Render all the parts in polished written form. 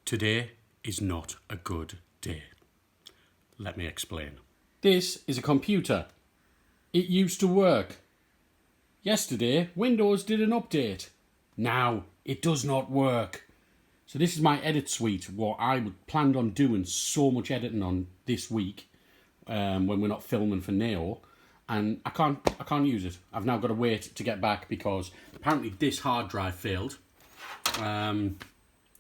Today is not a good day. Let me explain. This is a computer. It used to work. Yesterday, Windows did an update. Now, it does not work. So this is my edit suite, what I planned on doing so much editing on this week, when we're not filming for Neo, and I can't use it. I've now got to wait to get back because apparently this hard drive failed.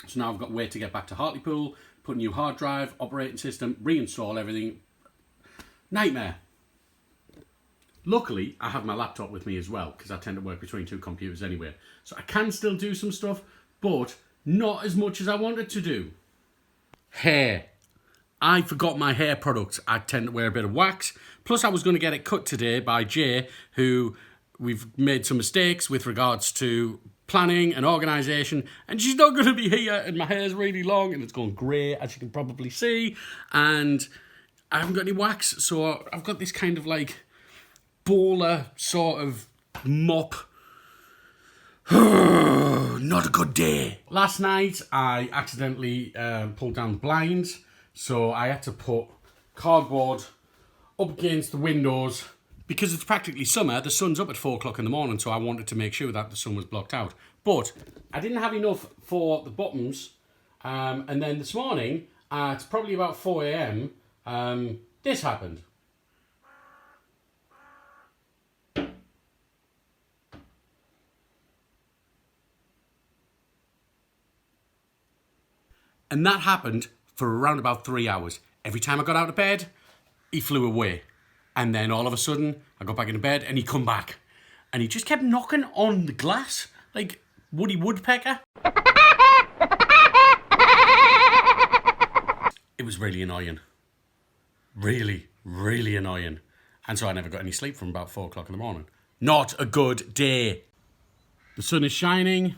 So now I've got to wait to get back to Hartlepool, put a new hard drive, operating system, reinstall everything. Nightmare. Luckily, I have my laptop with me as well because I tend to work between two computers anyway. So I can still do some stuff, but not as much as I wanted to do. Hair. I forgot my hair products. I tend to wear a bit of wax. Plus, I was going to get it cut today by Jay, who we've made some mistakes with regards to planning and organisation, and she's not going to be here, and my hair's really long, and it's going grey, as you can probably see, and I haven't got any wax, so I've got this kind of like bowler sort of mop. Not a good day. Last night, I accidentally pulled down the blinds, so I had to put cardboard up against the windows. Because it's practically summer, the sun's up at 4 o'clock in the morning, so I wanted to make sure that the sun was blocked out. But I didn't have enough for the bottoms, and then this morning, at probably about 4 a.m, this happened. And that happened for around about 3 hours. Every time I got out of bed, he flew away. And then all of a sudden, I got back into bed and he come back. And he just kept knocking on the glass, like Woody Woodpecker. It was really annoying. Really, really annoying. And so I never got any sleep from about 4 o'clock in the morning. Not a good day. The sun is shining.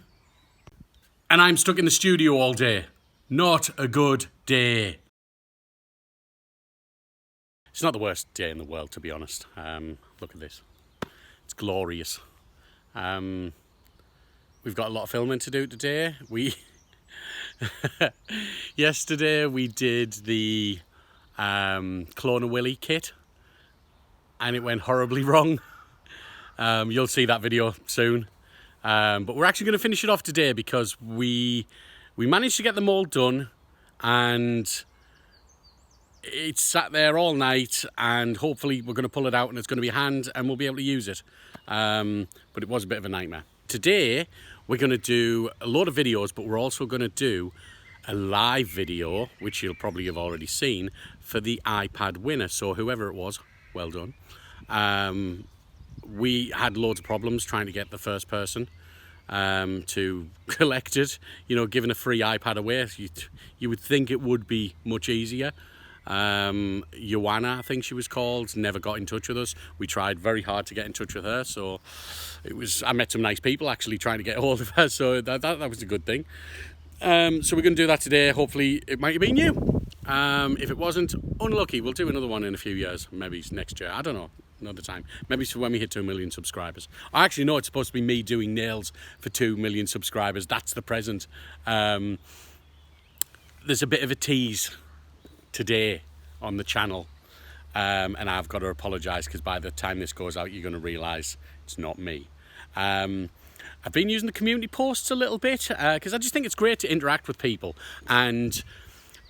And I'm stuck in the studio all day. Not a good day. It's not the worst day in the world, to be honest. Look at this. It's glorious. We've got a lot of filming to do today. Yesterday we did the Clone a Willy kit, and it went horribly wrong. You'll see that video soon. But we're actually going to finish it off today because we managed to get them all done, and it's sat there all night, and hopefully we're going to pull it out and it's going to be a hand and we'll be able to use it. But it was a bit of a nightmare. Today, we're going to do a lot of videos, but we're also going to do a live video, which you'll probably have already seen, for the iPad winner. So whoever it was, well done. We had loads of problems trying to get the first person to collect it. You know, giving a free iPad away, you would think it would be much easier. Joanna, I think she was called, never got in touch with us. We tried very hard to get in touch with her, so I met some nice people actually trying to get a hold of her, so that was a good thing. So we're going to do that today. Hopefully it might have been you. If it wasn't, unlucky. We'll do another one in a few years, maybe next year, I don't know, another time, maybe when we hit 2 million subscribers. I actually know it's supposed to be me doing nails for 2 million subscribers. That's the present. There's a bit of a tease today on the channel, and I've got to apologise because by the time this goes out you're going to realise it's not me. I've been using the community posts a little bit because I just think it's great to interact with people, and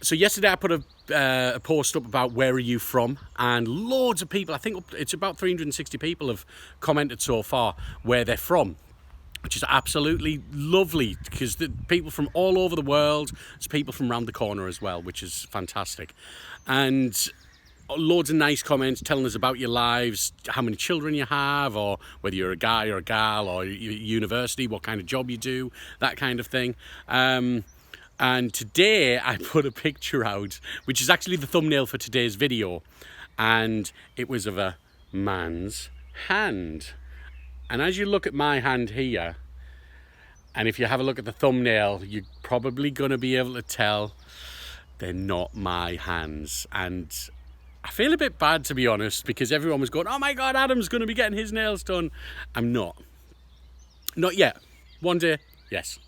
so yesterday I put a post up about where are you from, and loads of people, I think it's about 360 people have commented so far where they're from, which is absolutely lovely because the people from all over the world, there's people from around the corner as well, which is fantastic. And loads of nice comments telling us about your lives, how many children you have, or whether you're a guy or a gal, or university, what kind of job you do, that kind of thing. And today I put a picture out, which is actually the thumbnail for today's video, and it was of a man's hand. And as you look at my hand here, and if you have a look at the thumbnail, you're probably going to be able to tell they're not my hands. And I feel a bit bad, to be honest, because everyone was going, oh my God, Adam's going to be getting his nails done. I'm not. Not yet. One day, yes.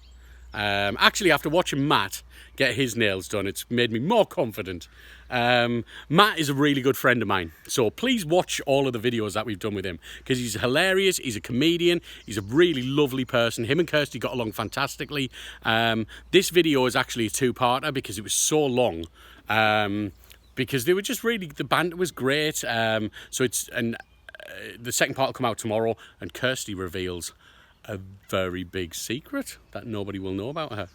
Actually, after watching Matt get his nails done, it's made me more confident. Matt is a really good friend of mine, so please watch all of the videos that we've done with him, because he's hilarious, he's a comedian, he's a really lovely person. Him and Kirsty got along fantastically. This video is actually a two-parter because it was so long. Because they were just really, the banter was great. The second part will come out tomorrow, and Kirsty reveals a very big secret that nobody will know about her.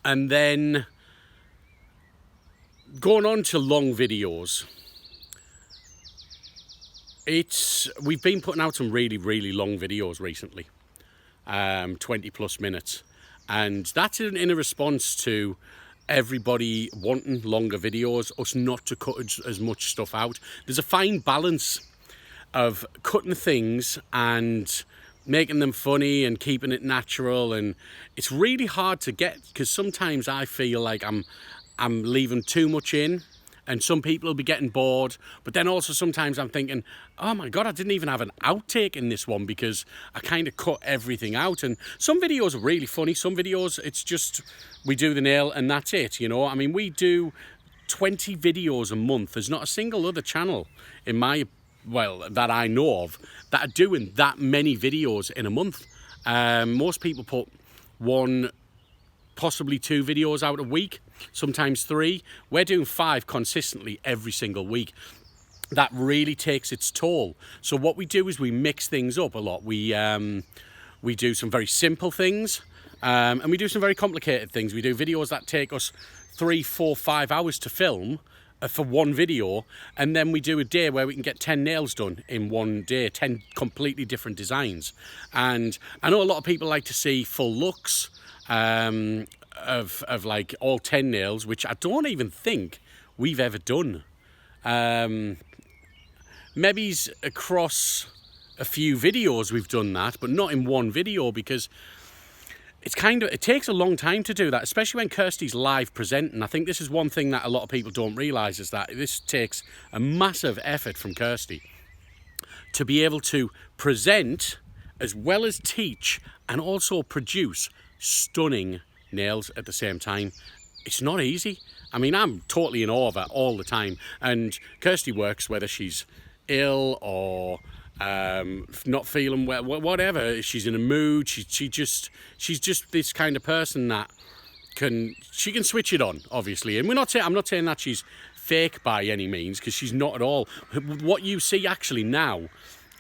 And then going on to long videos, we've been putting out some really, really long videos recently, 20 plus minutes, and that's in a response to everybody wanting longer videos, us not to cut as much stuff out. There's a fine balance of cutting things and making them funny and keeping it natural, and it's really hard to get, because sometimes I feel like I'm leaving too much in, and some people will be getting bored, but then also sometimes I'm thinking, oh my god, I didn't even have an outtake in this one because I kind of cut everything out. And some videos are really funny, some videos it's just we do the nail and that's it, you know. I mean, we do 20 videos a month. There's not a single other channel that I know of that are doing that many videos in a month. Most people put one, possibly 2 videos out a week, sometimes 3. We're doing 5 consistently every single week. That really takes its toll. So what we do is we mix things up a lot. We do some very simple things, and we do some very complicated things. We do videos that take us 3, 4, 5 hours to film for one video, and then we do a day where we can get 10 nails done in one day, 10 completely different designs. And I know a lot of people like to see full looks of like all 10 nails, which I don't even think we've ever done. Maybe across a few videos we've done that, but not in one video, because it takes a long time to do that, especially when Kirsty's live presenting. I think this is one thing that a lot of people don't realise, is that this takes a massive effort from Kirsty to be able to present as well as teach and also produce stunning nails at the same time. It's not easy. I mean, I'm totally in awe of her all the time, and Kirsty works whether she's ill or not feeling well, whatever. She's in a mood. She's just this kind of person that can switch it on, obviously. And I'm not saying that she's fake by any means, because she's not at all. What you see actually now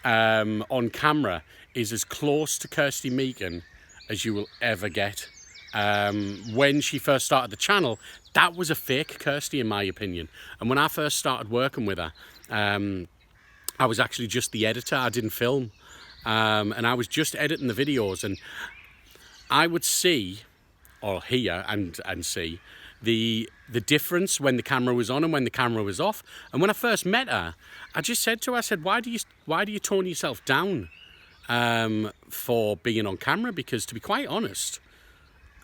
on camera is as close to Kirsty Meakin as you will ever get. When she first started the channel, that was a fake Kirsty, in my opinion. And when I first started working with her, I was actually just the editor. I didn't film, and I was just editing the videos, and I would see or hear and see the difference when the camera was on and when the camera was off. And when I first met her, I just said to her, I said, why do you tone yourself down for being on camera? Because to be quite honest,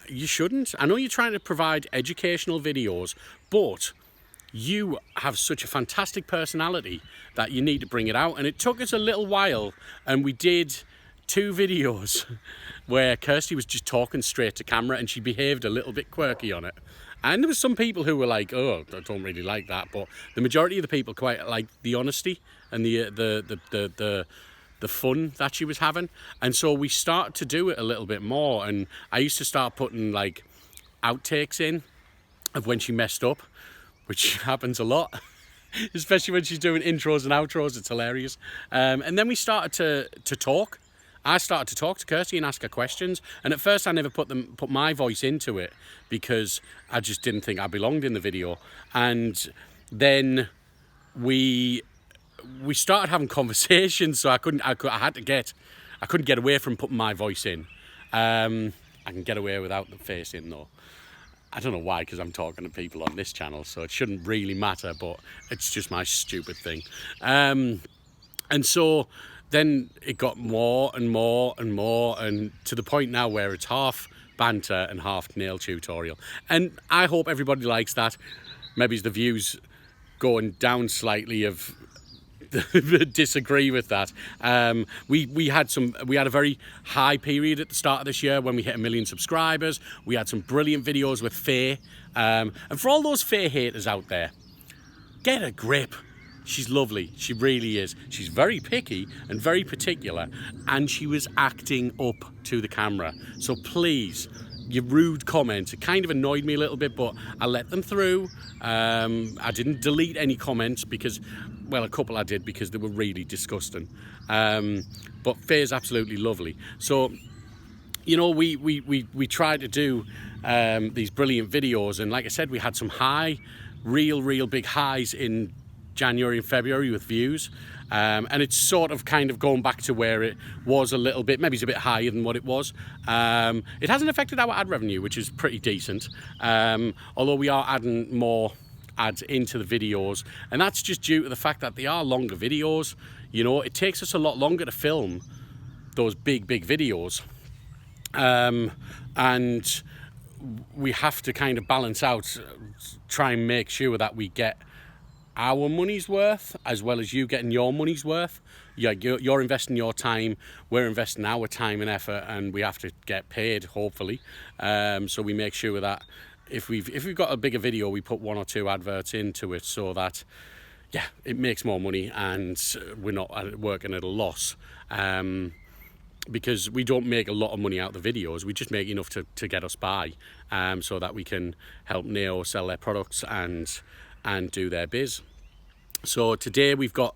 you shouldn't. I know you're trying to provide educational videos, but you have such a fantastic personality that you need to bring it out. And it took us a little while, and we did 2 videos where Kirsty was just talking straight to camera, and she behaved a little bit quirky on it. And there was some people who were like, oh, I don't really like that, but the majority of the people quite liked the honesty and the fun that she was having. And so we started to do it a little bit more, and I used to start putting like outtakes in of when she messed up, which happens a lot, especially when she's doing intros and outros. It's hilarious. And then we started to talk. I started to talk to Kirsty and ask her questions, and at first I never put my voice into it because I just didn't think I belonged in the video. And then we started having conversations, so I couldn't get away from putting my voice in. I can get away without the face in though. I don't know why, because I'm talking to people on this channel, so it shouldn't really matter, but it's just my stupid thing. And so then it got more and more and more, and to the point now where it's half banter and half nail tutorial. And I hope everybody likes that. Maybe the views going down slightly of disagree with that. We had a very high period at the start of this year when we hit 1 million subscribers. We had some brilliant videos with Faye, and for all those Faye haters out there, get a grip. She's lovely. She really is. She's very picky and very particular, and she was acting up to the camera. So please, your rude comments, it kind of annoyed me a little bit, but I let them through. I didn't delete any comments because, well, a couple I did because they were really disgusting. But Faye's absolutely lovely. So, you know, we tried to do these brilliant videos, and like I said, we had some real big highs in January and February with views, and it's sort of kind of going back to where it was a little bit. Maybe it's a bit higher than what it was. It hasn't affected our ad revenue, which is pretty decent, although we are adding more ads into the videos, and that's just due to the fact that they are longer videos. You know, it takes us a lot longer to film those big videos, and we have to kind of balance out, try and make sure that we get our money's worth as well as you getting your money's worth. You're investing your time, we're investing our time and effort, and we have to get paid, hopefully. So we make sure that if we've got a bigger video, we put 1 or 2 adverts into it so that, yeah, it makes more money and we're not working at a loss. Because we don't make a lot of money out of the videos, we just make enough to get us by, so that we can help Neo sell their products and do their biz. So today we've got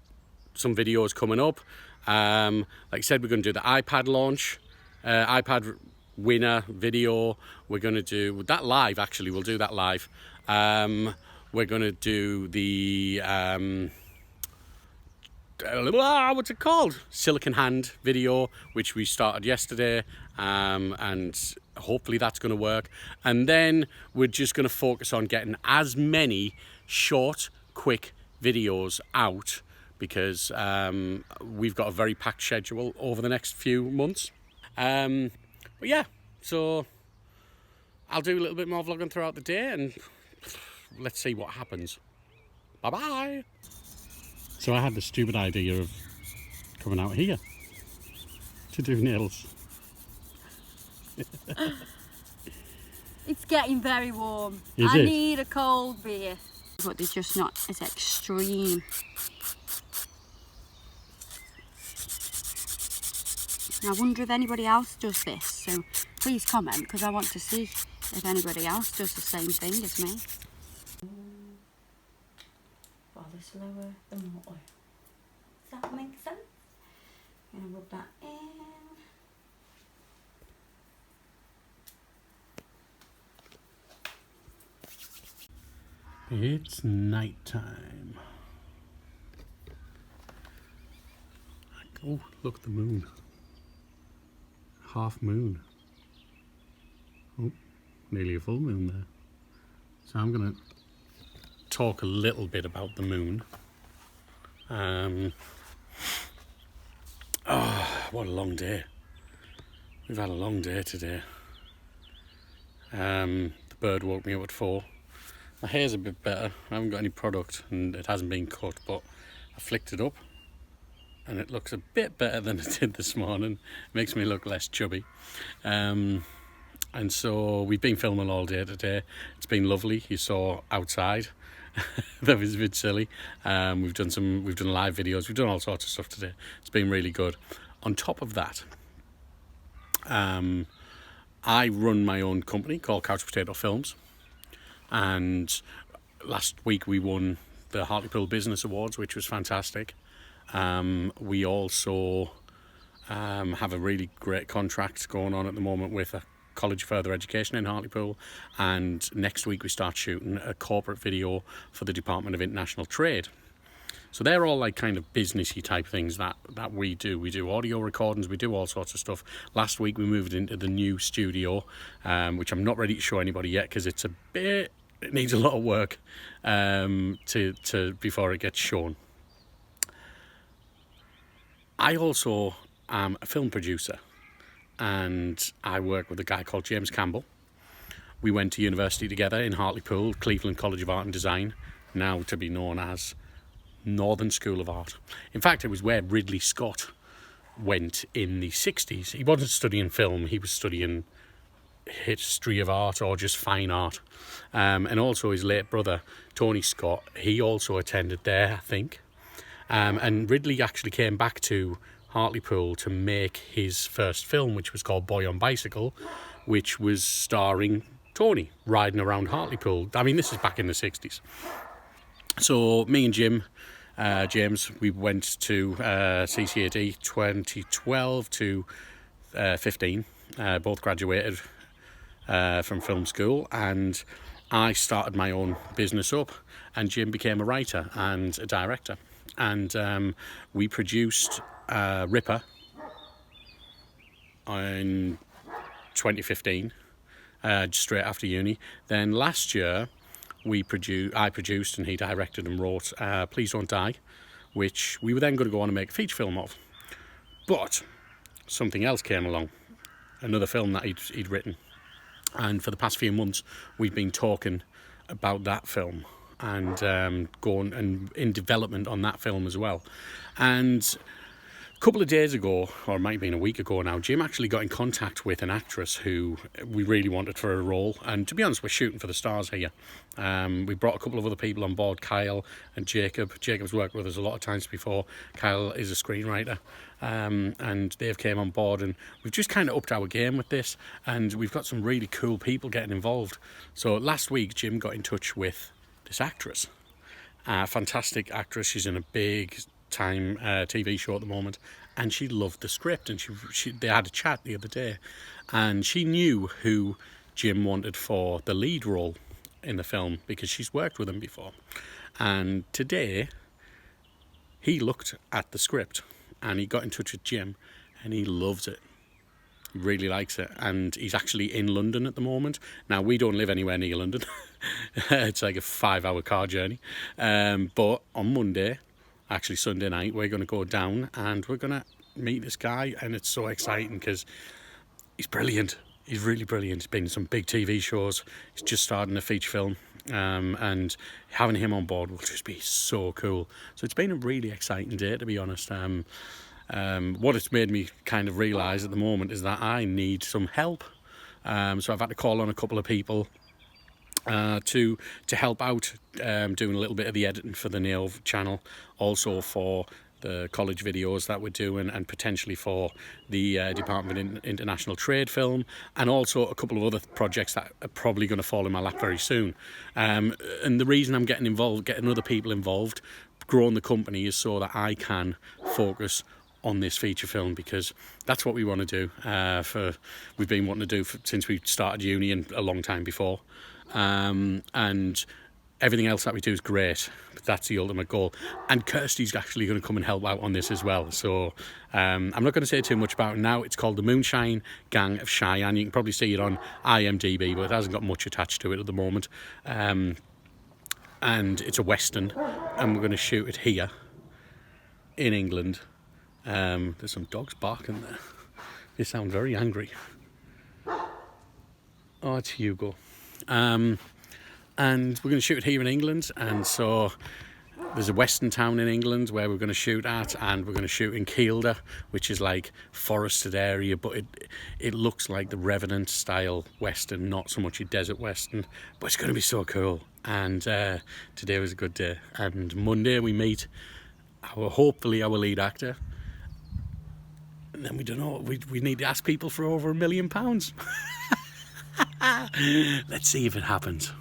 some videos coming up. Like I said, we're going to do the iPad launch, iPad winner video. We're going to do that live, actually. We'll do that live. We're going to do the what's it called? Silicon hand video, which we started yesterday, and hopefully that's going to work. And then we're just going to focus on getting as many short, quick videos out, because we've got a very packed schedule over the next few months. But yeah, so I'll do a little bit more vlogging throughout the day, and let's see what happens. Bye-bye. So I had the stupid idea of coming out here to do nails. It's getting very warm. Is I it? need a cold beer. But they're just not as extreme. I wonder if anybody else does this, so please comment, because I want to see if anybody else does the same thing as me. Bother slower than water. Does that make sense? I'm going to rub that in. It's night time. Oh, look at the moon. Half moon. Oh, nearly a full moon there. So I'm going to talk a little bit about the moon. Oh, what a long day. We've had a long day today. The bird woke me up at 4. My hair's a bit better. I haven't got any product and it hasn't been cut, but I flicked it up and it looks a bit better than it did this morning. Makes me look less chubby. And so we've been filming all day today. It's been lovely. You saw outside. That was a bit silly. We've done live videos. We've done all sorts of stuff today. It's been really good. On top of that, I run my own company called Couch Potato Films. And last week we won the Hartlepool Business Awards, which was fantastic. We also have a really great contract going on at the moment with a College of Further Education in Hartlepool, and next week we start shooting a corporate video for the Department of International Trade. So they're all like kind of businessy type things that we do. We do audio recordings, we do all sorts of stuff. Last week we moved into the new studio, which I'm not ready to show anybody yet because it needs a lot of work to before it gets shown. I also am a film producer, and I work with a guy called James Campbell. We went to university together in Hartlepool, Cleveland College of Art and Design, now to be known as Northern School of Art. In fact, it was where Ridley Scott went in the 60s. He wasn't studying film, he was studying history of art or just fine art. And also his late brother, Tony Scott, he also attended there, I think. And Ridley actually came back to Hartlepool to make his first film, which was called Boy on Bicycle, which was starring Tony riding around Hartlepool. I mean, this is back in the 60s. So me and James, we went to CCAD 2012 to 15, both graduated from film school, and I started my own business up, and Jim became a writer and a director, and we produced Ripper in 2015, straight after uni. Then last year I produced and he directed and wrote Please Don't Die, which we were then going to go on and make a feature film of. But something else came along, another film that he'd written. And for the past few months, we've been talking about that film and going and in development on that film as well. And a couple of days ago, or it might have been a week ago now, Jim actually got in contact with an actress who we really wanted for a role. And to be honest, we're shooting for the stars here. We brought a couple of other people on board, Kyle and Jacob. Jacob's worked with us a lot of times before. Kyle is a screenwriter. And they've came on board, and we've just kind of upped our game with this, and we've got some really cool people getting involved. So last week, Jim got in touch with this actress. Fantastic actress. She's in a big time TV show at the moment, and she loved the script, and they had a chat the other day, and she knew who Jim wanted for the lead role in the film because she's worked with him before. And today he looked at the script and he got in touch with Jim, and he loves it. He really likes it, and he's actually in London at the moment. Now, we don't live anywhere near London. It's like a 5-hour car journey, but on Monday, actually Sunday night, we're going to go down and we're going to meet this guy, and it's so exciting because he's brilliant. He's really brilliant. He's been in some big TV shows. He's just starting a feature film, and having him on board will just be so cool. So it's been a really exciting day, to be honest. What it's made me kind of realise at the moment is that I need some help. So I've had to call on a couple of people to help out, doing a little bit of the editing for the Neo channel, also for the college videos that we're doing, and potentially for the Department of International Trade film, and also a couple of other projects that are probably going to fall in my lap very soon. And the reason I'm getting other people involved, growing the company, is so that I can focus on this feature film, because that's what we want to do. We've been wanting to do since we started uni and a long time before. And everything else that we do is great, but that's the ultimate goal. And Kirsty's actually going to come and help out on this as well. So I'm not going to say too much about it now. It's called The Moonshine Gang of Cheyenne. You can probably see it on IMDb, but it hasn't got much attached to it at the moment. And it's a Western, and we're going to shoot it here in England. There's some dogs barking there. They sound very angry. Oh, it's Hugo. And we're going to shoot it here in England, and so there's a western town in England where we're going to shoot at, and we're going to shoot in Kielder, which is like forested area, but it looks like the Revenant style western, not so much a desert western, but it's going to be so cool. And today was a good day, and Monday we meet hopefully our lead actor, and then we don't know, we need to ask people for over £1 million. Let's see if it happens.